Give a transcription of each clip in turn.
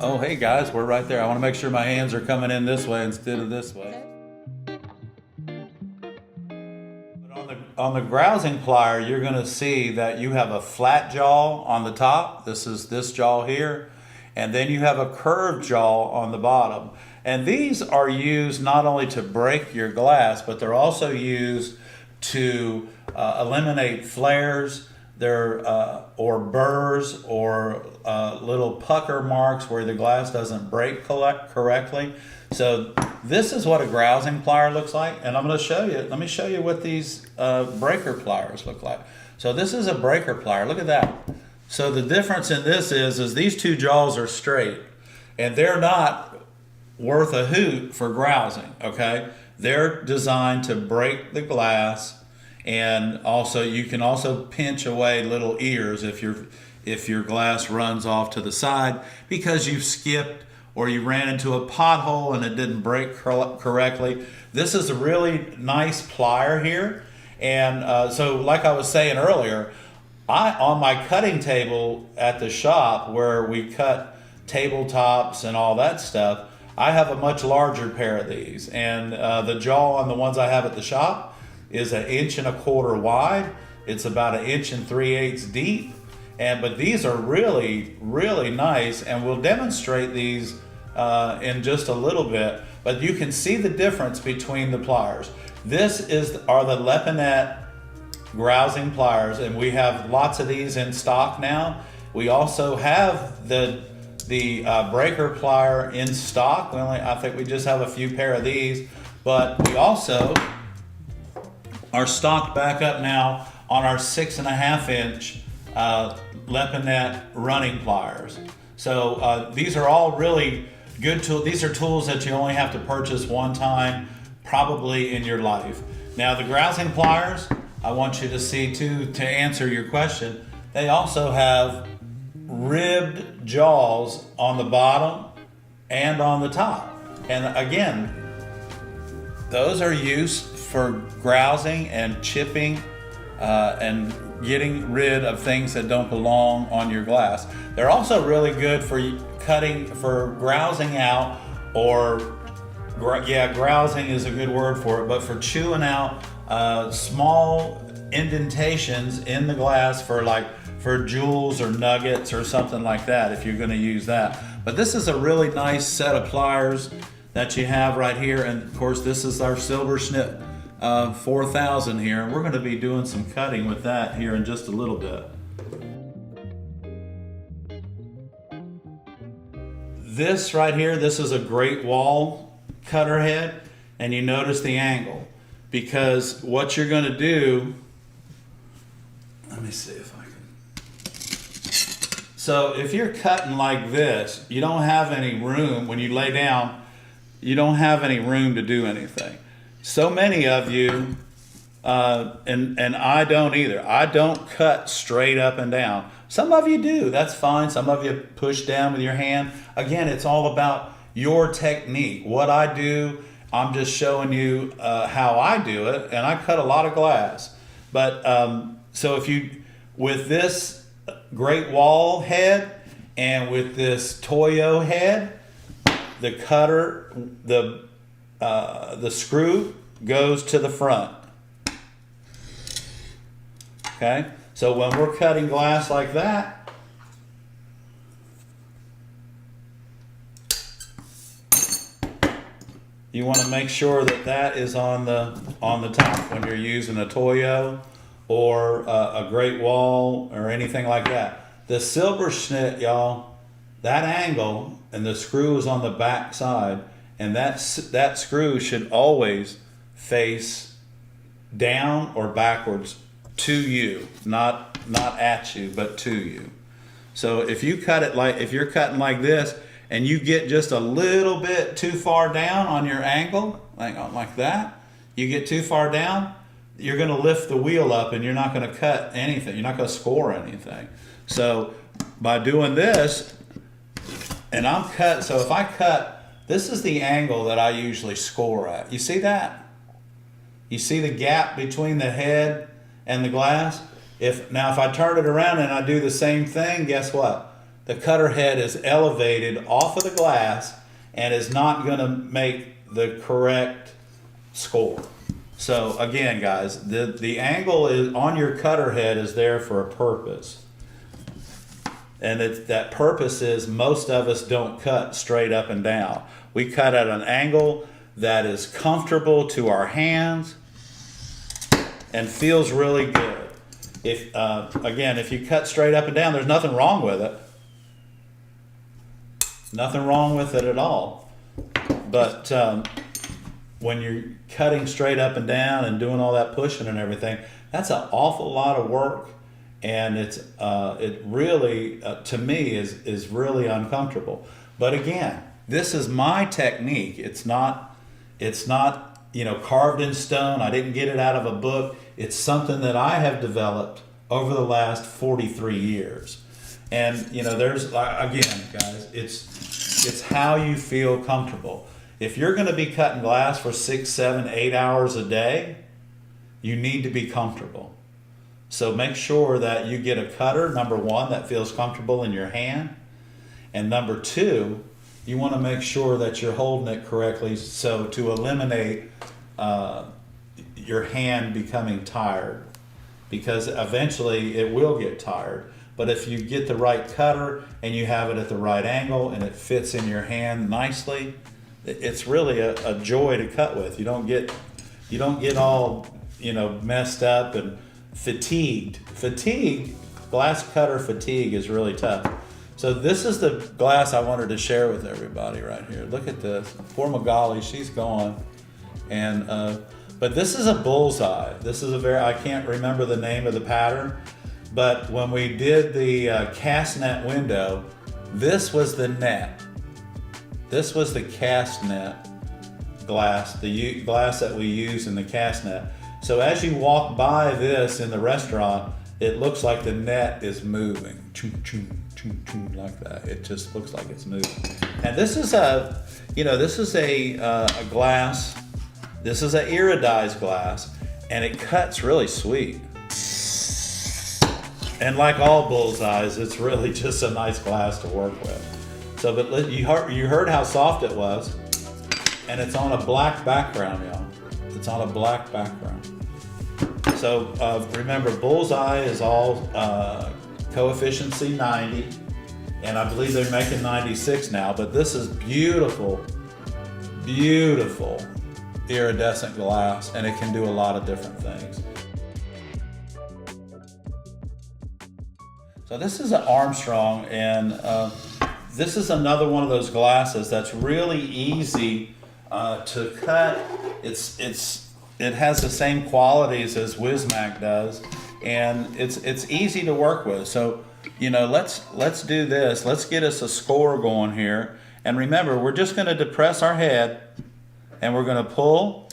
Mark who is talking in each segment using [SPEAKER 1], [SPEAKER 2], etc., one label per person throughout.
[SPEAKER 1] Oh, hey guys, we're right there. I want to make sure my hands are coming in this way instead of this way. But on the grousing plier, you're going to see that you have a flat jaw on the top. This is this jaw here. And then you have a curved jaw on the bottom. And these are used not only to break your glass, but they're also used to eliminate flares, or burrs, or little pucker marks where the glass doesn't break correctly. So this is what a grousing plier looks like, and I'm going to show you. Let me show you what these breaker pliers look like. So this is a breaker plier. Look at that. So the difference in this is these two jaws are straight, and they're not worth a hoot for grousing. Okay, they're designed to break the glass. And also, you can also pinch away little ears if your glass runs off to the side because you've skipped or you ran into a pothole and it didn't break correctly. This is a really nice plier here. And so like I was saying earlier, on my cutting table at the shop where we cut tabletops and all that stuff, I have a much larger pair of these. And the jaw on the ones I have at the shop is 1.25 inches wide. It's about 1 3/8 deep. But these are really, really nice, and we'll demonstrate these in just a little bit. But you can see the difference between the pliers. Are the Lepinette grousing pliers, and we have lots of these in stock now. We also have the breaker plier in stock. I think we just have a few pair of these, but we also are stocked back up now on our 6.5 inch Lepinette running pliers. So these are all really good tools. These are tools that you only have to purchase one time, probably in your life. Now the grousing pliers, I want you to see too, to answer your question, they also have ribbed jaws on the bottom and on the top. And again, those are used for grousing and chipping and getting rid of things that don't belong on your glass. They're also really good for grousing out, or grousing is a good word for it, but for chewing out small indentations in the glass for jewels or nuggets or something like that, if you're going to use that. But this is a really nice set of pliers that you have right here, and of course this is our Silver Snip 4000 here, and we're going to be doing some cutting with that here in just a little bit. This right here, this is a Great Wall cutter head, and you notice the angle, because what you're going to do, let me see if I can. So if you're cutting like this, you don't have any room when you lay down. You don't have any room to do anything. So many of you, and I don't either. I don't cut straight up and down. Some of you do, that's fine. Some of you push down with your hand. Again, it's all about your technique. What I do, I'm just showing you how I do it, and I cut a lot of glass. But so with this Great Wall head and with this Toyo head, the cutter, the screw goes to the front. Okay, so when we're cutting glass like that, you want to make sure that that is on the top when you're using a Toyo or a Great Wall or anything like that. The Silver Snip, y'all, that angle, and the screw is on the back side, and that screw should always face down or backwards to you, not at you, but to you. So if you're cutting like this and you get just a little bit too far down on your angle, like that, you get too far down, you're going to lift the wheel up and you're not going to cut anything. You're not going to score anything. So by doing this, and so if I cut, this is the angle that I usually score at. You see that? You see the gap between the head and the glass? If I turn it around and I do the same thing, guess what? the cutter head is elevated off of the glass and is not going to make the correct score. So again, guys, the angle is on your cutter head is there for a purpose. And that purpose is most of us don't cut straight up and down. We cut at an angle that is comfortable to our hands and feels really good. Again, if you cut straight up and down, there's nothing wrong with it. Nothing wrong with it at all. But when you're cutting straight up and down and doing all that pushing and everything, that's an awful lot of work, and it really to me is really uncomfortable. But again, this is my technique. It's not carved in stone. I didn't get it out of a book. It's something that I have developed over the last 43 years. And there's again, guys, it's how you feel comfortable. If you're going to be cutting glass for 6, 7, 8 hours a day, you need to be comfortable. So make sure that you get a cutter, number one, that feels comfortable in your hand. And number two, you want to make sure that you're holding it correctly, so to eliminate your hand becoming tired, because eventually it will get tired. But if you get the right cutter and you have it at the right angle and it fits in your hand nicely, it's really a joy to cut with. You don't get all messed up and fatigued. Glass cutter fatigue is really tough. So this is the glass I wanted to share with everybody right here. Look at this. Poor Magali, she's gone. And but this is a bullseye. This is I can't remember the name of the pattern, but when we did the cast net window, this was the net. This was the cast net glass, the glass that we use in the cast net. So as you walk by this in the restaurant, it looks like the net is moving, like that. It just looks like it's moving. And this is a glass. This is an iridized glass, and it cuts really sweet. And like all bullseyes, it's really just a nice glass to work with. So, but you heard how soft it was, and it's on a black background, y'all. It's on a black background. So remember, bullseye is all coefficiency 90, and I believe they're making 96 now. But this is beautiful, beautiful iridescent glass, and it can do a lot of different things. So this is an Armstrong, and this is another one of those glasses that's really easy to cut. It has the same qualities as Wismac does, and it's easy to work with. So let's do this. Let's get us a score going here. And remember, we're just going to depress our head, and we're going to pull,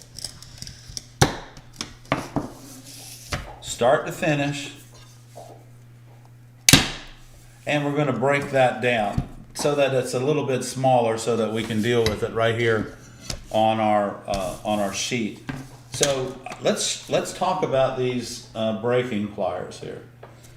[SPEAKER 1] start to finish, and we're going to break that down so that it's a little bit smaller, so that we can deal with it right here on our sheet. So let's talk about these breaking pliers here.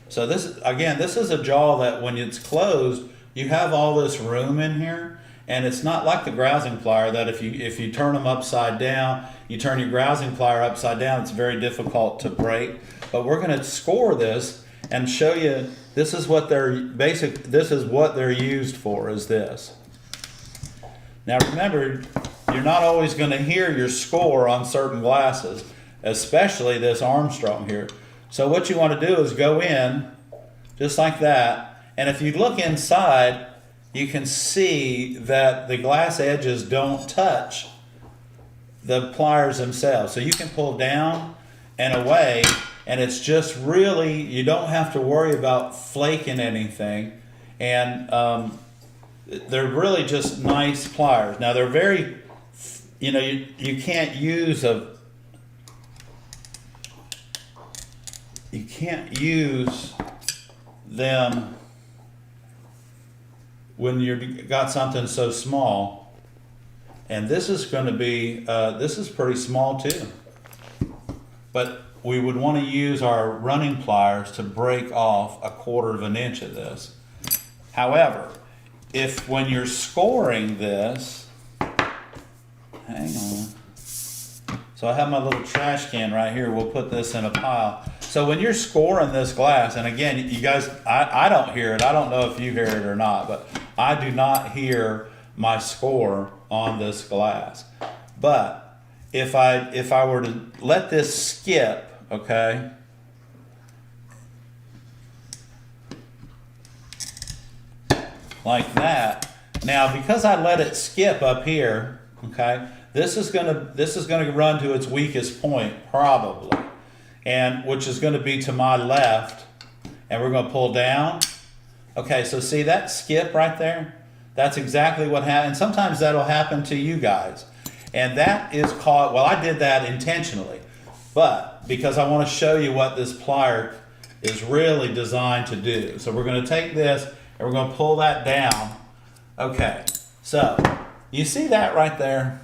[SPEAKER 1] So this is a jaw that when it's closed, you have all this room in here, and it's not like the grousing plier that if you turn them upside down, you turn your grousing plier upside down, it's very difficult to break. But we're going to score this and show you this is what they're used for, is this. Now remember, you're not always going to hear your score on certain glasses, especially this Armstrong here. So what you want to do is go in just like that, and if you look inside, you can see that the glass edges don't touch the pliers themselves. So you can pull down and away, and it's just really, you don't have to worry about flaking anything, and they're really just nice pliers. Now they're very, you can't use them when you've got something so small. And this is going to be, this is pretty small too. But we would want to use our running pliers to break off 1/4 of an inch of this. However, if when you're scoring this, hang on. So I have my little trash can right here. We'll put this in a pile. So when you're scoring this glass, and again, you guys, I don't hear it. I don't know if you hear it or not, but I do not hear my score on this glass. But if I were to let this skip, okay, like that. Now, because I let it skip up here, okay, this is gonna run to its weakest point probably, and which is going to be to my left, and we're going to pull down. Okay, so see that skip right there? That's exactly what happened. Sometimes that'll happen to you guys, and that is called. Well, I did that intentionally, but because I want to show you what this plier is really designed to do. So we're going to take this and we're going to pull that down. Okay, so you see that right there?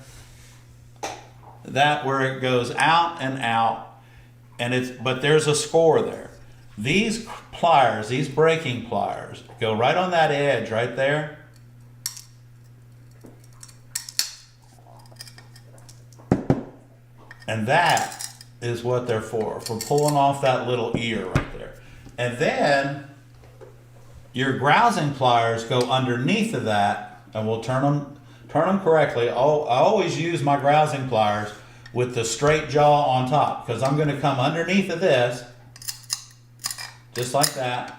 [SPEAKER 1] That where it goes out and out, and but there's a score there. These pliers, these braking pliers, go right on that edge right there. And that is what they're for pulling off that little ear right there. And then your grousing pliers go underneath of that, and we'll turn them correctly. I always use my grousing pliers with the straight jaw on top, because I'm going to come underneath of this, just like that,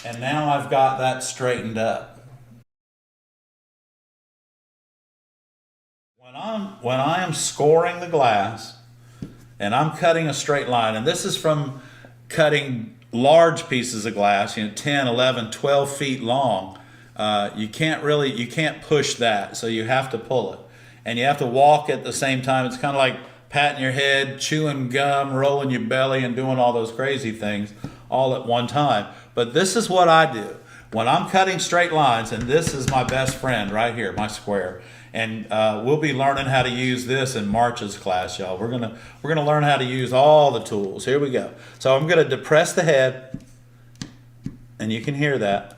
[SPEAKER 1] and now I've got that straightened up. When I am scoring the glass, and I'm cutting a straight line, and this is from cutting large pieces of glass, 10, 11, 12 feet long, you can't push that, so you have to pull it. And you have to walk at the same time. It's kind of like patting your head, chewing gum, rolling your belly, and doing all those crazy things all at one time. But this is what I do when I'm cutting straight lines, and this is my best friend right here, my square. And we'll be learning how to use this in March's class, y'all. We're gonna learn how to use all the tools. Here we go. So I'm gonna depress the head, and you can hear that.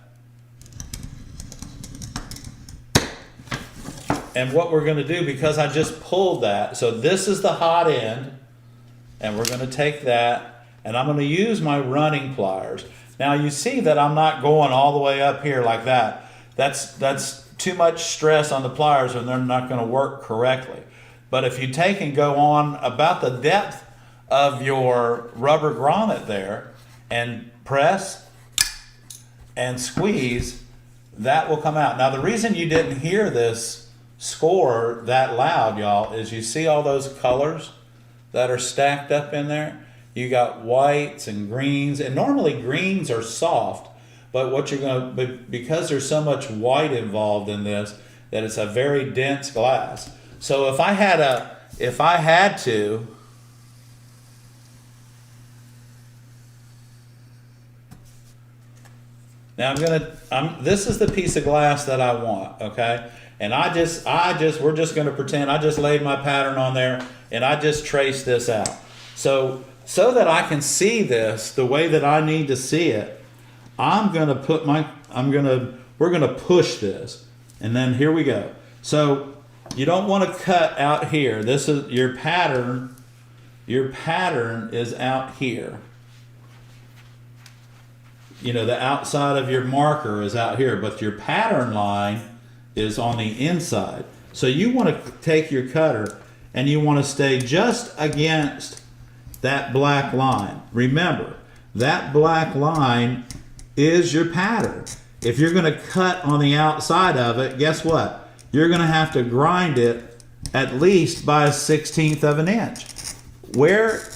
[SPEAKER 1] And what we're going to do, because I just pulled that, so this is the hot end, and we're going to take that, and I'm going to use my running pliers. Now you see that I'm not going all the way up here like that. That's too much stress on the pliers, and they're not going to work correctly. But if you take and go on about the depth of your rubber grommet there, and press and squeeze, that will come out. Now the reason you didn't hear this score that loud, y'all, is you see all those colors that are stacked up in there? You got whites and greens, and normally greens are soft, but what you're going to, because there's so much white involved in this, that it's a very dense glass. So if I had to, now this is the piece of glass that I want, okay? And we're just going to pretend I just laid my pattern on there, and I just traced this out. So that I can see this the way that I need to see it, we're going to push this. And then here we go. So you don't want to cut out here. This is your pattern. Your pattern is out here. The outside of your marker is out here, but your pattern line is on the inside. So you want to take your cutter and you want to stay just against that black line. Remember, that black line is your pattern. If you're going to cut on the outside of it, guess what? You're going to have to grind it at least by 1/16 of an inch. Where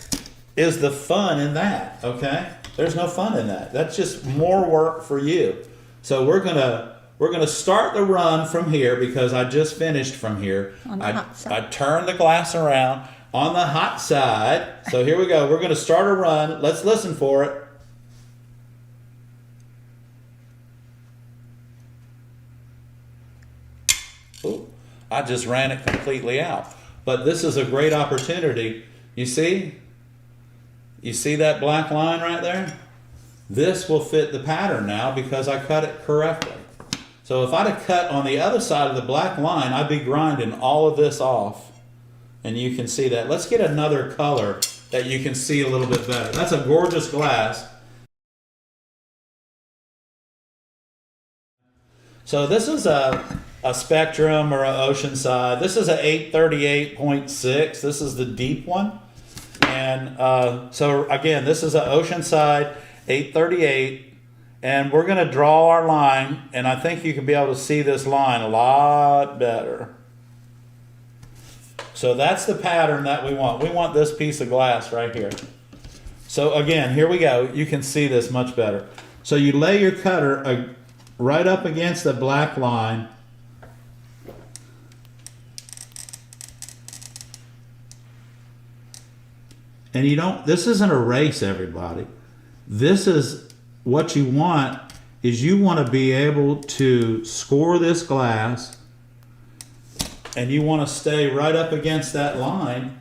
[SPEAKER 1] is the fun in that? Okay? There's no fun in that. That's just more work for you. So we're gonna start the run from here, because I just finished from here.
[SPEAKER 2] On the hot side.
[SPEAKER 1] I turned the glass around on the hot side. So here we go. We're gonna start a run. Let's listen for it. Ooh, I just ran it completely out. But this is a great opportunity. You see? You see that black line right there? This will fit the pattern now because I cut it correctly. So if I'd have cut on the other side of the black line, I'd be grinding all of this off. And you can see that. Let's get another color that you can see a little bit better. That's a gorgeous glass. So this is a Spectrum or an Oceanside. This is a 838.6. This is the deep one. And so again, this is an Oceanside 838. And we're going to draw our line. And I think you can be able to see this line a lot better. So that's the pattern that we want. We want this piece of glass right here. So again, here we go. You can see this much better. So you lay your cutter right up against the black line. And you don't, this isn't a race, everybody. This is what you want, is you want to be able to score this glass, and you want to stay right up against that line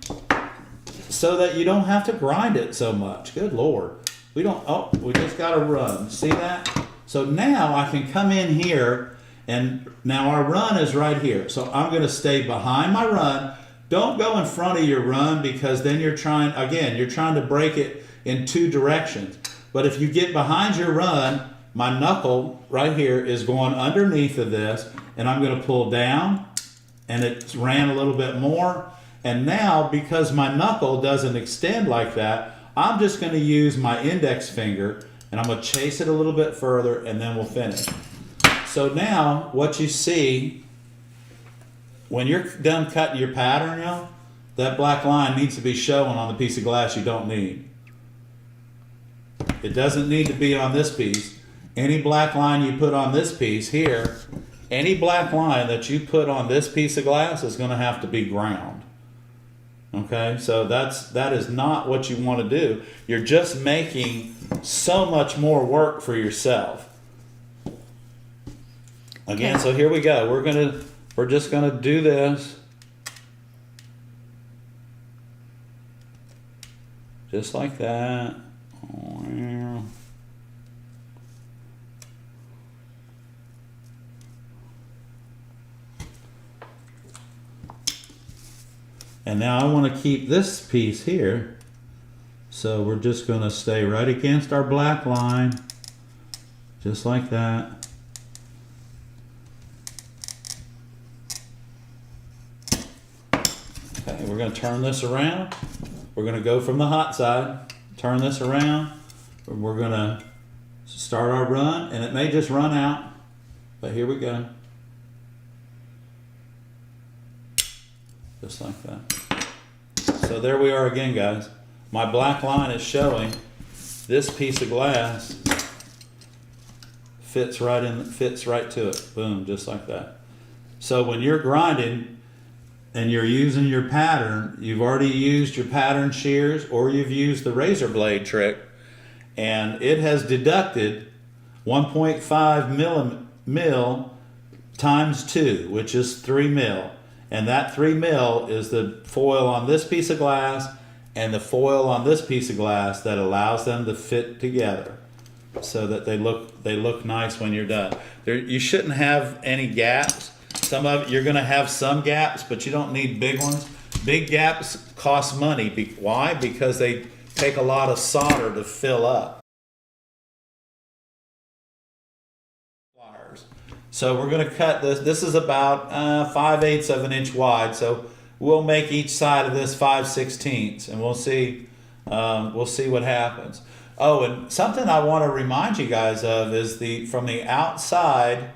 [SPEAKER 1] so that you don't have to grind it so much. Good Lord. We just got to run. See that? So now I can come in here, and now our run is right here. So I'm going to stay behind my run. Don't go in front of your run, because then you're trying to break it in two directions. But if you get behind your run, my knuckle right here is going underneath of this, and I'm going to pull down, and it ran a little bit more. And now, because my knuckle doesn't extend like that, I'm just going to use my index finger, and I'm going to chase it a little bit further, and then we'll finish. So now what you see, when you're done cutting your pattern, that black line needs to be showing on the piece of glass you don't need. It doesn't need to be on this piece. Any black line you put on this piece here, any black line that you put on this piece of glass is going to have to be ground. Okay, so that is not what you want to do. You're just making so much more work for yourself. Again, so here we go. We're just gonna do this. Just like that. And now I want to keep this piece here. So we're just going to stay right against our black line. Just like that. Okay, we're going to turn this around. We're going to go from the hot side. Turn this around. We're going to start our run. And it may just run out. But here we go. Just like that. So there we are again, guys. My black line is showing this piece of glass fits right to it. Boom, just like that. So when you're grinding and you're using your pattern, you've already used your pattern shears, or you've used the razor blade trick, and it has deducted 1.5 mil times 2, which is 3 mil. And that 3 mil is the foil on this piece of glass and the foil on this piece of glass that allows them to fit together so that they look nice when you're done. You shouldn't have any gaps. Some of it, you're going to have some gaps, but you don't need big ones. Big gaps cost money. Why? Because they take a lot of solder to fill up. So we're going to cut this. This is about 5/8 of an inch wide. So we'll make each side of this 5/16, and we'll see what happens. Oh, and something I want to remind you guys of is from the outside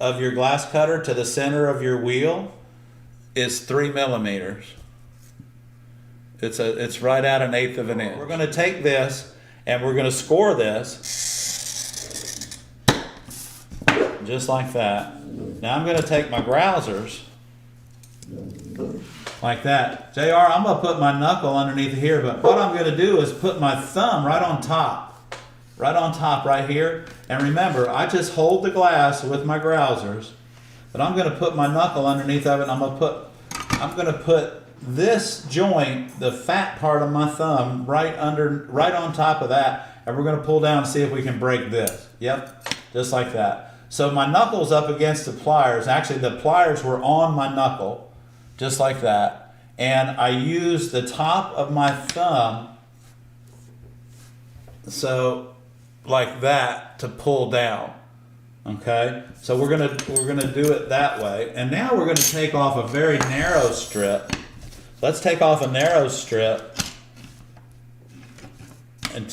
[SPEAKER 1] of your glass cutter to the center of your wheel is 3 millimeters. It's right at 1/8 of an inch. We're going to take this and we're going to score this. Just like that. Now I'm going to take my grousers like that. JR, I'm going to put my knuckle underneath here, but what I'm going to do is put my thumb right on top right here. And remember, I just hold the glass with my grousers, but I'm going to put my knuckle underneath of it, and I'm going to put this joint, the fat part of my thumb, right on top of that, and we're going to pull down and see if we can break this. Yep, just like that. So my knuckle's up against the pliers. Actually, the pliers were on my knuckle, just like that. And I used the top of my thumb, so like that, to pull down. Okay, so we're gonna do it that way. And now we're gonna take off a very narrow strip. Let's take off a narrow strip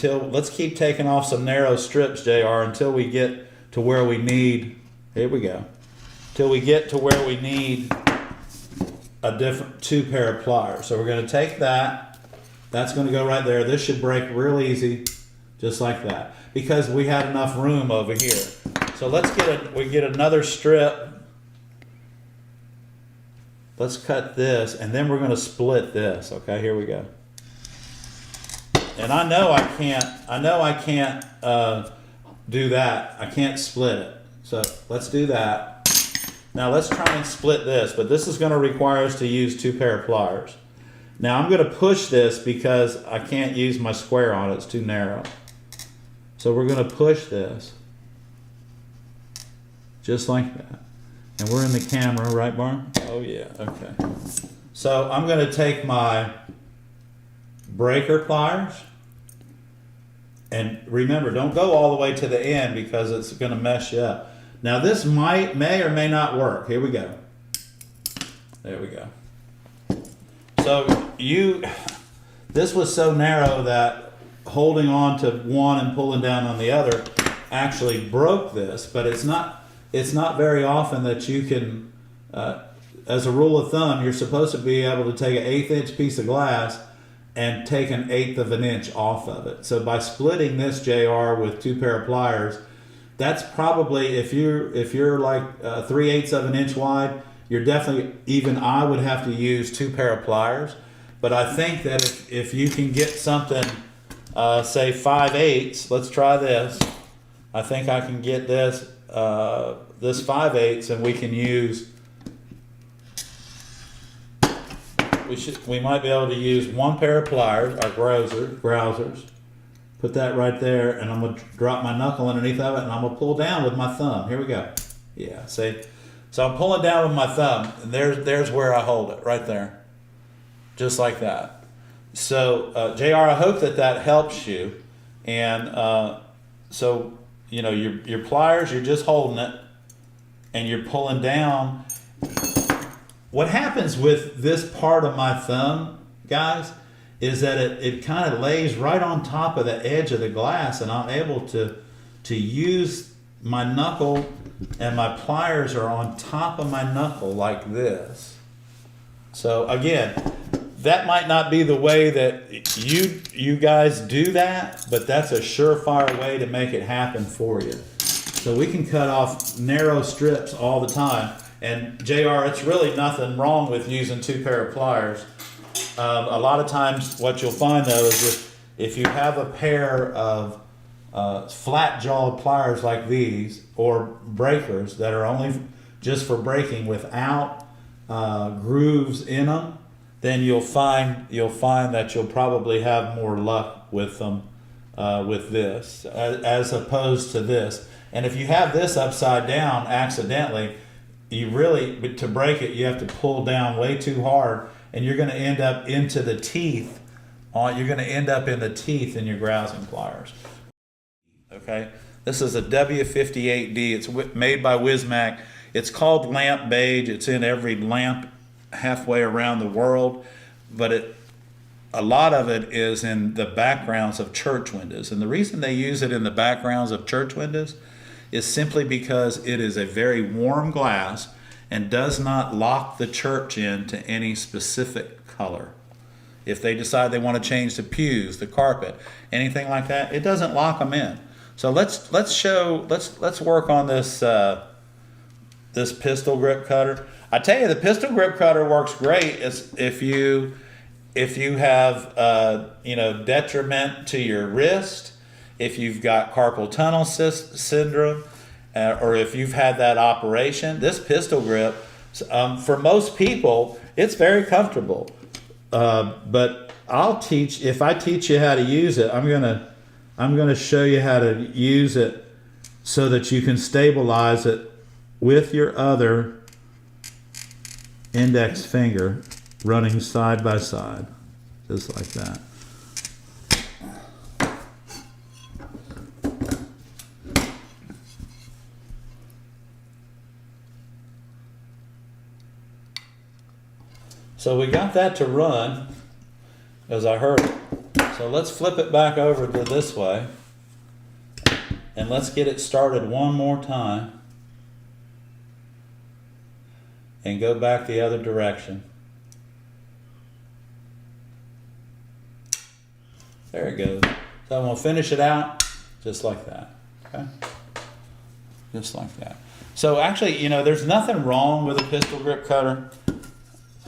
[SPEAKER 1] let's keep taking off some narrow strips, JR, until we get to where we need, here we go, till we get to where we need a different 2 pair of pliers. So we're gonna take that, that's gonna go right there. This should break real easy, just like that, because we had enough room over here. So let's we get another strip. Let's cut this, and then we're gonna split this. Okay, here we go. And I know I can't do that. I can't split it. So let's do that. Now let's try and split this, but this is gonna require us to use 2 pair of pliers. Now I'm gonna push this because I can't use my square on it, it's too narrow. So we're gonna push this, just like that. And we're in the camera, right, Barn? Oh yeah, okay. So I'm gonna take my breaker pliers, and remember, don't go all the way to the end because it's gonna mess you up. Now this may or may not work. Here we go. There we go. So this was so narrow that holding on to one and pulling down on the other actually broke this, but it's not very often that you can, as a rule of thumb, you're supposed to be able to take an 1/8 inch piece of glass and take an 1/8 of an inch off of it. So by splitting this, JR, with 2 pair of pliers, that's probably, if you're like 3/8 of an inch wide, you're definitely, even I would have to use 2 pair of pliers. But I think that if you can get something, say 5/8, let's try this. I think I can get this 5/8, and we can use, we might be able to use 1 pair of pliers, our grousers, put that right there, and I'm gonna drop my knuckle underneath of it, and I'm gonna pull down with my thumb. Here we go. Yeah, see? So I'm pulling down with my thumb, and there's where I hold it, right there. Just like that. So, JR, I hope that helps you. And so, you know, your pliers, you're just holding it, and you're pulling down. What happens with this part of my thumb, guys, is that it kind of lays right on top of the edge of the glass, and I'm able to use my knuckle, and my pliers are on top of my knuckle like this. So again, that might not be the way that you guys do that, but that's a surefire way to make it happen for you. So we can cut off narrow strips all the time. And JR, it's really nothing wrong with using 2 pair of pliers. A lot of times what you'll find though is if you have a pair of flat jawed pliers like these, or breakers that are only just for breaking without grooves in them, then you'll find that you'll probably have more luck with them with this as opposed to this. And if you have this upside down accidentally, you really, to break it, you have to pull down way too hard, and you're going to end up into the teeth. You're going to end up in the teeth in your grousing pliers. Okay, this is a W58D. It's made by Wismac. It's called lamp beige. It's in every lamp halfway around the world, but a lot of it is in the backgrounds of church windows. And the reason they use it in the backgrounds of church windows is simply because it is a very warm glass and does not lock the church into any specific color. If they decide they want to change the pews, the carpet, anything like that, it doesn't lock them in. So let's work on this this pistol grip cutter. I tell you, the pistol grip cutter works great if you have detriment to your wrist, if you've got carpal tunnel syndrome, or if you've had that operation. This pistol grip, for most people, it's very comfortable. But if I teach you how to use it, I'm gonna show you how to use it so that you can stabilize it with your other index finger running side by side, just like that. So we got that to run, as I heard it. So let's flip it back over to this way, and let's get it started one more time, and go back the other direction. There it goes. So I'm going to finish it out just like that. Okay? Just like that. So actually, you know, there's nothing wrong with a pistol grip cutter.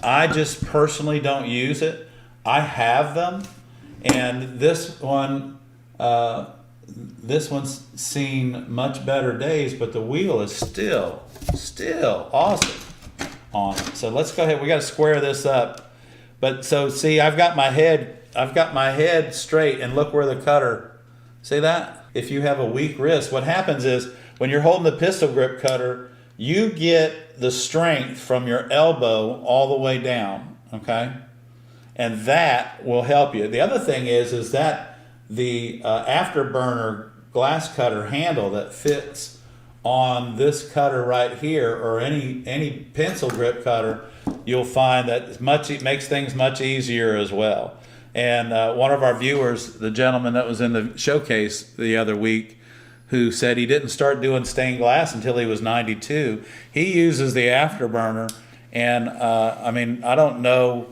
[SPEAKER 1] I just personally don't use it. I have them, and this one's seen much better days, but the wheel is still awesome on it. So let's go ahead. We got to square this up. But so see, I've got my head straight, and look where the cutter. See that? If you have a weak wrist, what happens is when you're holding the pistol grip cutter, you get the strength from your elbow all the way down, okay? And that will help you. The other thing is that the afterburner glass cutter handle that fits on this cutter right here, or any pencil grip cutter, you'll find that it makes things much easier as well. And one of our viewers, the gentleman that was in the showcase the other week, who said he didn't start doing stained glass until he was 92. He uses the afterburner, and I mean, I don't know,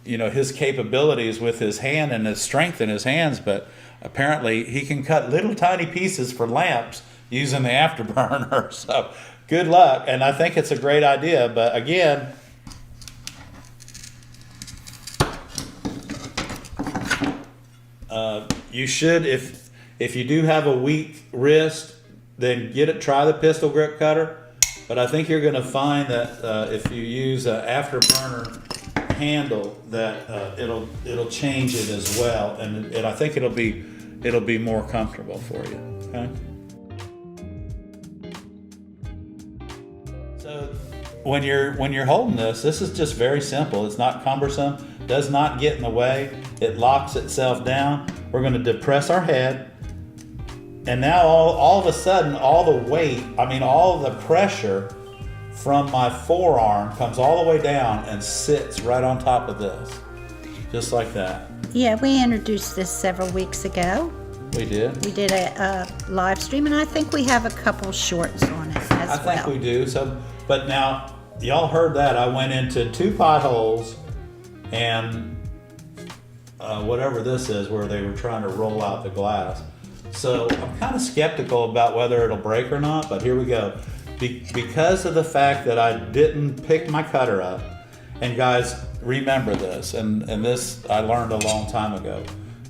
[SPEAKER 1] you know, his capabilities with his hand and his strength in his hands, but apparently he can cut little tiny pieces for lamps using the afterburner. So good luck, and I think it's a great idea. But again, you should, if you do have a weak wrist, then try the pistol grip cutter. But I think you're going to find that if you use an afterburner handle, that it'll change it as well, and I think it'll be more comfortable for you. Okay. So when you're holding this is just very simple. It's not cumbersome. Does not get in the way. It locks itself down. We're going to depress our head. And now all of a sudden, all the weight, all the pressure from my forearm comes all the way down and sits right on top of this. Just like that.
[SPEAKER 2] Yeah, we introduced this several weeks ago.
[SPEAKER 1] We did?
[SPEAKER 2] We did a live stream, and I think we have a couple shorts on it as well.
[SPEAKER 1] I think we do. So, but now, y'all heard that. I went into 2 potholes and whatever this is, where they were trying to roll out the glass. So I'm kind of skeptical about whether it'll break or not, but here we go. Because of the fact that I didn't pick my cutter up, and guys, remember this, and this I learned a long time ago.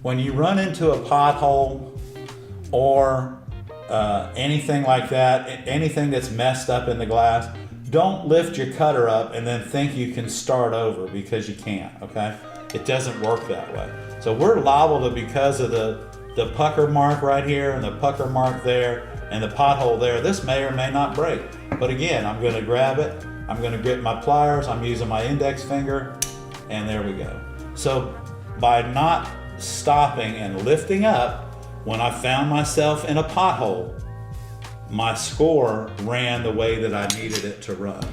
[SPEAKER 1] When you run into a pothole or anything like that, anything that's messed up in the glass, don't lift your cutter up and then think you can start over, because you can't, okay? It doesn't work that way. So we're liable to, because of the pucker mark right here and the pucker mark there and the pothole there, this may or may not break. But again, I'm going to grab it, I'm going to grip my pliers, I'm using my index finger, and there we go. So by not stopping and lifting up, when I found myself in a pothole, my score ran the way that I needed it to run.